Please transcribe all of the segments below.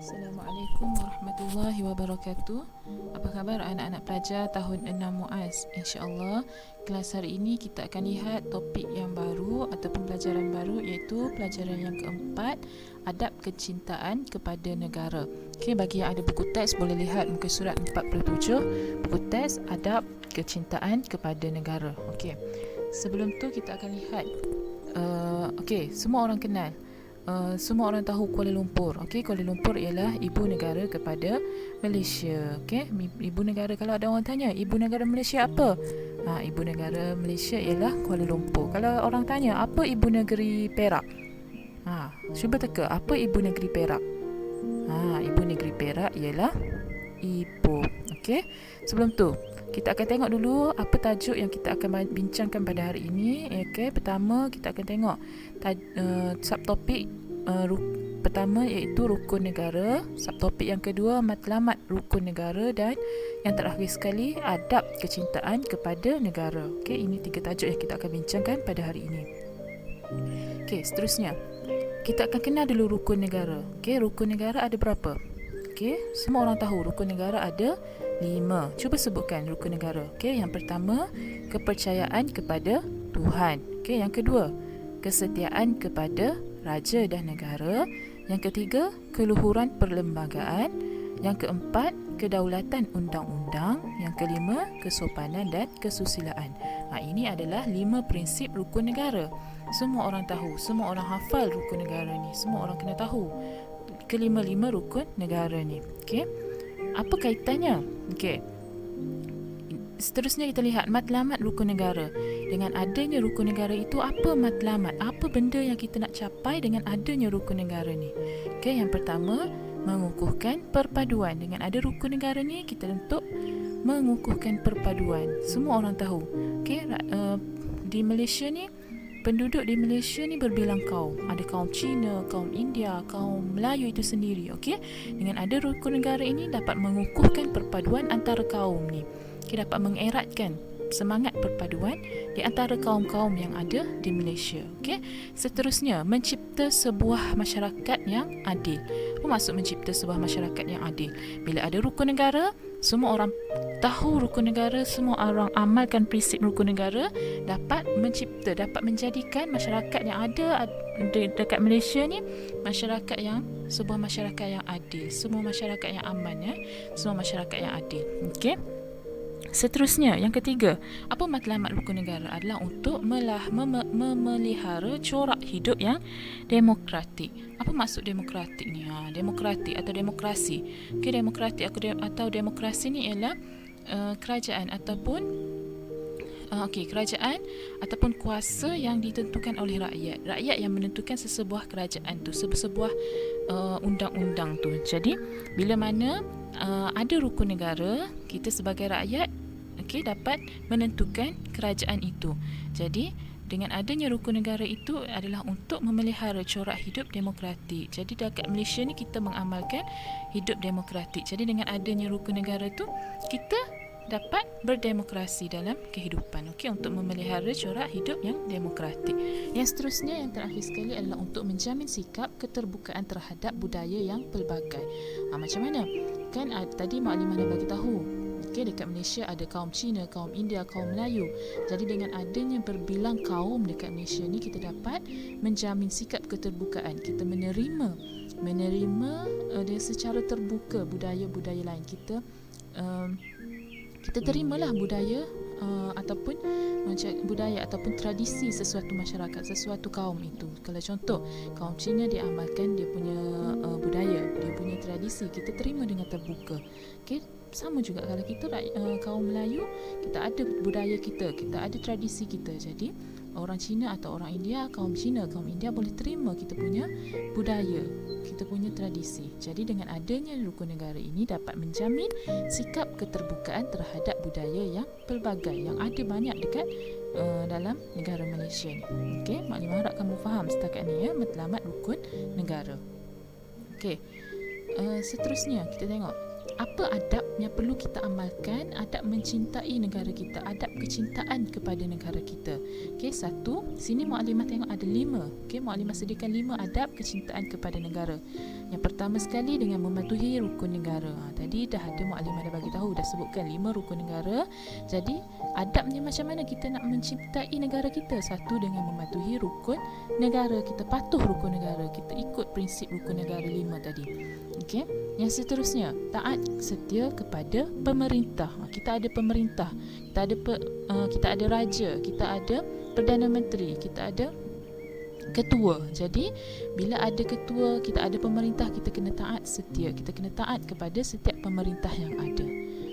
Assalamualaikum warahmatullahi wabarakatuh. Apa khabar anak-anak pelajar tahun 6 MUAS? InsyaAllah kelas hari ini kita akan lihat topik yang baru ataupun pelajaran baru, iaitu pelajaran yang keempat, adab kecintaan kepada negara. Okey, bagi yang ada buku teks boleh lihat muka surat 47, buku teks adab kecintaan kepada negara. Okey. Sebelum tu kita akan lihat semua orang kenal, semua orang tahu Kuala Lumpur. Okey, Kuala Lumpur ialah ibu negara kepada Malaysia. Okey, ibu negara, kalau ada orang tanya ibu negara Malaysia apa? Ibu negara Malaysia ialah Kuala Lumpur. Kalau orang tanya apa ibu negeri Perak? Cuba teka, apa ibu negeri Perak? Ibu negeri Perak ialah Ipoh. Okey, sebelum tu kita akan tengok dulu apa tajuk yang kita akan bincangkan pada hari ini. Okey, pertama kita akan tengok subtopik pertama iaitu rukun negara, subtopik yang kedua matlamat rukun negara, dan yang terakhir sekali adab kecintaan kepada negara. Okey, ini 3 tajuk yang kita akan bincangkan pada hari ini. Okey, seterusnya kita akan kenal dulu rukun negara. Okey, rukun negara ada berapa? Okey, semua orang tahu rukun negara ada 5. Cuba sebutkan rukun negara. Okey, yang pertama, kepercayaan kepada Tuhan. Okey, yang kedua, kesetiaan kepada raja dan negara. Yang ketiga, keluhuran perlembagaan. Yang keempat, kedaulatan undang-undang. Yang kelima, kesopanan dan kesusilaan. Ini adalah 5 prinsip rukun negara. Semua orang tahu, semua orang hafal rukun negara ni. Semua orang kena tahu kelima-lima rukun negara ni. Okey, apa kaitannya? Okey, seterusnya kita lihat matlamat rukun negara. Dengan adanya rukun negara itu, apa matlamat? Apa benda yang kita nak capai dengan adanya rukun negara ni? Okey, yang pertama, mengukuhkan perpaduan. Dengan ada rukun negara ni, kita untuk mengukuhkan perpaduan. Semua orang tahu. Okey, di Malaysia ni, penduduk di Malaysia ni berbilang kaum. Ada kaum Cina, kaum India, kaum Melayu itu sendiri. Okey, dengan ada rukun negara ini dapat mengukuhkan perpaduan antara kaum ni. Okey, dapat mengeratkan semangat perpaduan di antara kaum-kaum yang ada di Malaysia. Okey, seterusnya mencipta sebuah masyarakat yang adil. Apa maksud mencipta sebuah masyarakat yang adil? Bila ada rukun negara, semua orang tahu rukun negara, semua orang amalkan prinsip rukun negara, dapat mencipta, dapat menjadikan masyarakat yang ada dekat Malaysia ni sebuah masyarakat yang adil, semua masyarakat yang aman, semua masyarakat yang adil. Okey. Seterusnya, yang ketiga, apa matlamat rukun negara? Adalah untuk memelihara corak hidup yang demokratik. Apa maksud demokratik ni? Demokratik atau demokrasi. Okey, demokratik atau demokrasi ni ialah kerajaan ataupun kerajaan ataupun kuasa yang ditentukan oleh rakyat. Rakyat yang menentukan sesebuah kerajaan tu, sesebuah undang-undang tu. Jadi, bila mana ada rukun negara, kita sebagai rakyat dapat menentukan kerajaan itu. Jadi, dengan adanya rukun negara itu adalah untuk memelihara corak hidup demokratik. Jadi dekat Malaysia ni kita mengamalkan hidup demokratik. Jadi dengan adanya rukun negara tu, kita dapat berdemokrasi dalam kehidupan. Okey, untuk memelihara corak hidup yang demokratik. Yang seterusnya, yang terakhir sekali adalah untuk menjamin sikap keterbukaan terhadap budaya yang pelbagai. Macam mana? Kan tadi maklimah dah bagi tahu. Okey, dekat Malaysia ada kaum Cina, kaum India, kaum Melayu. Jadi dengan adanya berbilang kaum dekat Malaysia ni, kita dapat menjamin sikap keterbukaan. Kita menerima dia secara terbuka budaya-budaya lain. Kita terimalah budaya ataupun tradisi sesuatu masyarakat, sesuatu kaum itu. Kalau contoh, kaum Cina dia amalkan dia punya budaya, dia punya tradisi, kita terima dengan terbuka. Okey, sama juga kalau kita kaum Melayu, kita ada budaya kita ada tradisi kita. Jadi orang Cina atau orang India, kaum Cina, kaum India boleh terima kita punya budaya, kita punya tradisi. Jadi dengan adanya rukun negara ini dapat menjamin sikap keterbukaan terhadap budaya yang pelbagai, yang ada banyak dekat dalam negara Malaysia ni. Okey, maklimah harap kamu faham setakat ni matlamat rukun negara. Okey, seterusnya kita tengok apa adab yang perlu kita amalkan, adab mencintai negara kita, adab kecintaan kepada negara kita. Okey, satu, sini maklimah tengok ada 5. Okey, maklimah sediakan 5 adab kecintaan kepada negara. Yang pertama sekali dengan mematuhi rukun negara. Tadi dah ada mukadimah dah bagi tahu, dah sebutkan 5 rukun negara. Jadi adabnya macam mana kita nak mencintai negara kita? Satu, dengan mematuhi rukun negara. Kita patuh rukun negara. Kita ikut prinsip rukun negara 5 tadi. Okey. Yang seterusnya, taat setia kepada pemerintah. Kita ada pemerintah, kita ada raja, kita ada Perdana Menteri, kita ada ketua. Jadi bila ada ketua, kita ada pemerintah, kita kena taat setia. Kita kena taat kepada setiap pemerintah yang ada.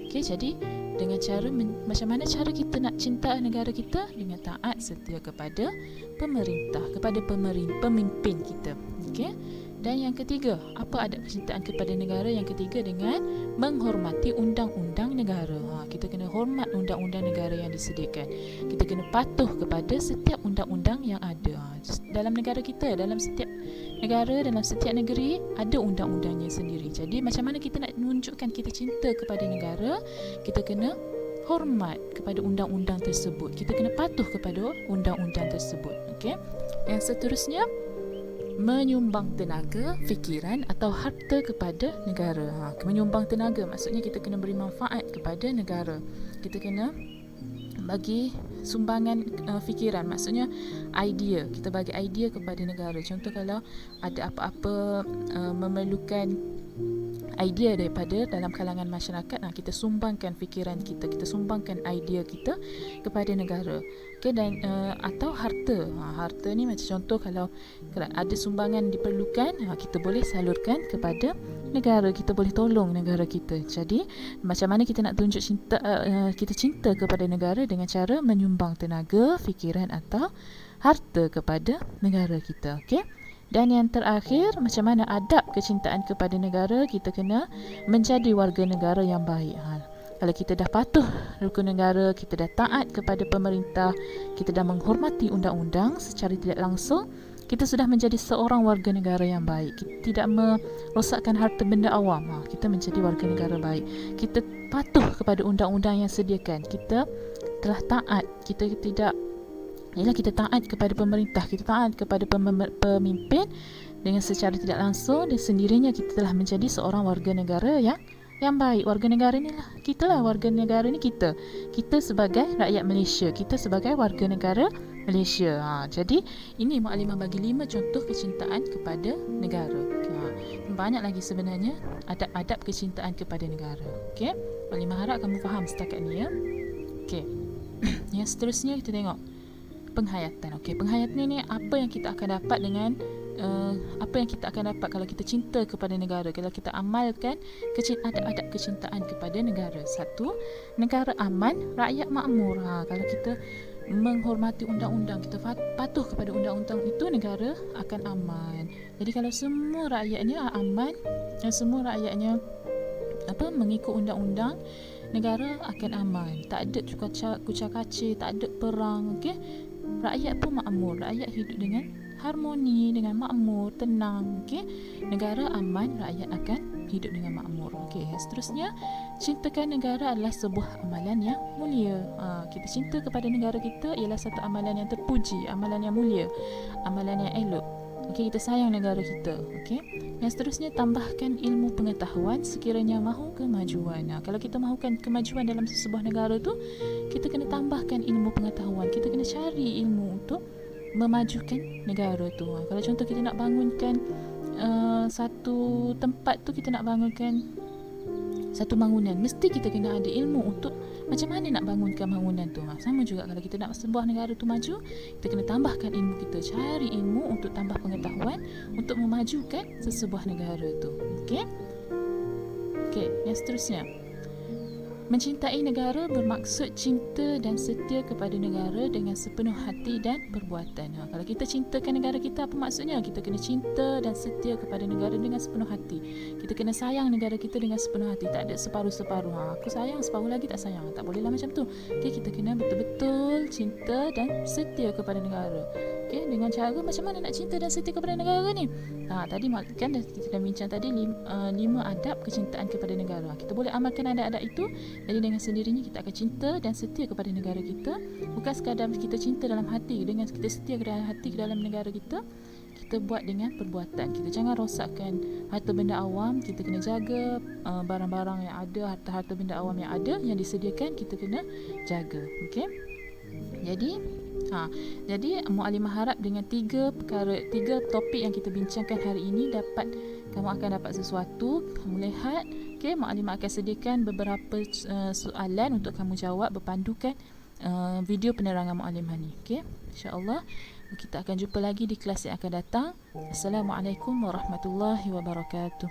Okey, jadi dengan cara macam mana cara kita nak cinta negara kita? Dengan taat setia kepada pemerintah, kepada pemimpin kita. Okey. Dan yang ketiga, apa adab kecintaan kepada negara? Yang ketiga, dengan menghormati undang-undang negara. Kita kena hormat undang-undang negara yang disediakan. Kita kena patuh kepada setiap undang-undang yang ada. Dalam negara kita, dalam setiap negara, dalam setiap negeri ada undang-undangnya sendiri. Jadi macam mana kita nak menunjukkan kita cinta kepada negara? Kita kena hormat kepada undang-undang tersebut. Kita kena patuh kepada undang-undang tersebut. Okey. Yang seterusnya, menyumbang tenaga, fikiran atau harta kepada negara. Menyumbang tenaga maksudnya kita kena beri manfaat kepada negara. Kita kena bagi sumbangan fikiran, maksudnya idea. Kita bagi idea kepada negara. Contoh kalau ada apa-apa memerlukan idea daripada dalam kalangan masyarakat, kita sumbangkan fikiran kita, kita sumbangkan idea kita kepada negara. Okey, dan atau harta. Harta ni macam contoh kalau ada sumbangan diperlukan, kita boleh salurkan kepada negara, kita boleh tolong negara kita. Jadi macam mana kita nak tunjuk cinta, kita cinta kepada negara? Dengan cara menyumbang tenaga, fikiran atau harta kepada negara kita. Okey. Dan yang terakhir, macam mana adab kecintaan kepada negara? Kita kena menjadi warga negara yang baik. Kalau kita dah patuh rukun negara, kita dah taat kepada pemerintah, kita dah menghormati undang-undang secara tidak langsung, kita sudah menjadi seorang warga negara yang baik. Kita tidak merosakkan harta benda awam. Kita menjadi warga negara baik. Kita patuh kepada undang-undang yang sediakan. Kita telah taat. Kita tidak kita taat kepada pemerintah, kita taat kepada pemimpin dengan secara tidak langsung, dan sendirinya kita telah menjadi seorang warga negara yang baik. Warga negara ni lah, kita lah warga negara ni, kita sebagai rakyat Malaysia, kita sebagai warga negara Malaysia. Jadi ini Mukadimah bagi 5 contoh kecintaan kepada negara. Banyak lagi sebenarnya adab-adab kecintaan kepada negara. Okey, Mukadimah harap kamu faham setakat ni ya. Okey. Yang seterusnya kita tengok penghayatan. Okey, penghayatan ni apa yang kita akan dapat dengan apa yang kita akan dapat kalau kita cinta kepada negara, kalau kita amalkan adab-adab kecintaan kepada negara. Satu, negara aman, rakyat makmur. Kalau kita menghormati undang-undang, kita patuh kepada undang-undang itu, negara akan aman. Jadi kalau semua rakyatnya aman dan semua rakyatnya mengikut undang-undang, negara akan aman. Tak ada kucak-kacir, tak ada perang. Okey, rakyat pun makmur, rakyat hidup dengan harmoni, dengan makmur, tenang. Okey, negara aman, rakyat akan hidup dengan makmur. Okey, seterusnya, cintakan negara adalah sebuah amalan yang mulia. Kita cinta kepada negara kita ialah satu amalan yang terpuji, amalan yang mulia, amalan yang elok. Okey, kita sayang negara kita. Okey. Yang seterusnya, tambahkan ilmu pengetahuan sekiranya mahu kemajuan. Kalau kita mahukan kemajuan dalam sebuah negara tu, kita kena tambahkan ilmu pengetahuan. Kita kena cari ilmu untuk memajukan negara tu. Kalau contoh kita nak bangunkan satu tempat tu, kita nak bangunkan satu bangunan, mesti kita kena ada ilmu untuk macam mana nak bangunkan bangunan tu. Sama juga kalau kita nak sebuah negara tu maju, kita kena tambahkan ilmu kita, cari ilmu untuk tambah pengetahuan untuk memajukan sesebuah negara tu. Okey. Okey, yang seterusnya, mencintai negara bermaksud cinta dan setia kepada negara dengan sepenuh hati dan perbuatan. Kalau kita cintakan negara kita, apa maksudnya? Kita kena cinta dan setia kepada negara dengan sepenuh hati. Kita kena sayang negara kita dengan sepenuh hati. Tak ada separuh-separuh. Aku sayang, separuh lagi tak sayang. Tak bolehlah macam tu. Okay, kita kena betul-betul cinta dan setia kepada negara. Okay, dengan cara macam mana nak cinta dan setia kepada negara ni? Tadi kan kita dah bincang tadi 5 adab kecintaan kepada negara. Kita boleh amalkan adab-adab itu. Jadi dengan sendirinya kita akan cinta dan setia kepada negara kita. Bukan sekadar kita cinta dalam hati, dengan kita setia ke dalam hati ke dalam negara kita, kita buat dengan perbuatan. Kita jangan rosakkan harta benda awam. Kita kena jaga barang-barang yang ada, harta-harta benda awam yang ada, yang disediakan, kita kena jaga. Okey. Jadi Muallimah harap dengan tiga topik yang kita bincangkan hari ini kamu akan dapat sesuatu. Kamu lihat, okey, Muallimah akan sediakan beberapa soalan untuk kamu jawab berpandukan video penerangan Muallimah ni. Okey, insya-Allah kita akan jumpa lagi di kelas yang akan datang. Assalamualaikum warahmatullahi wabarakatuh.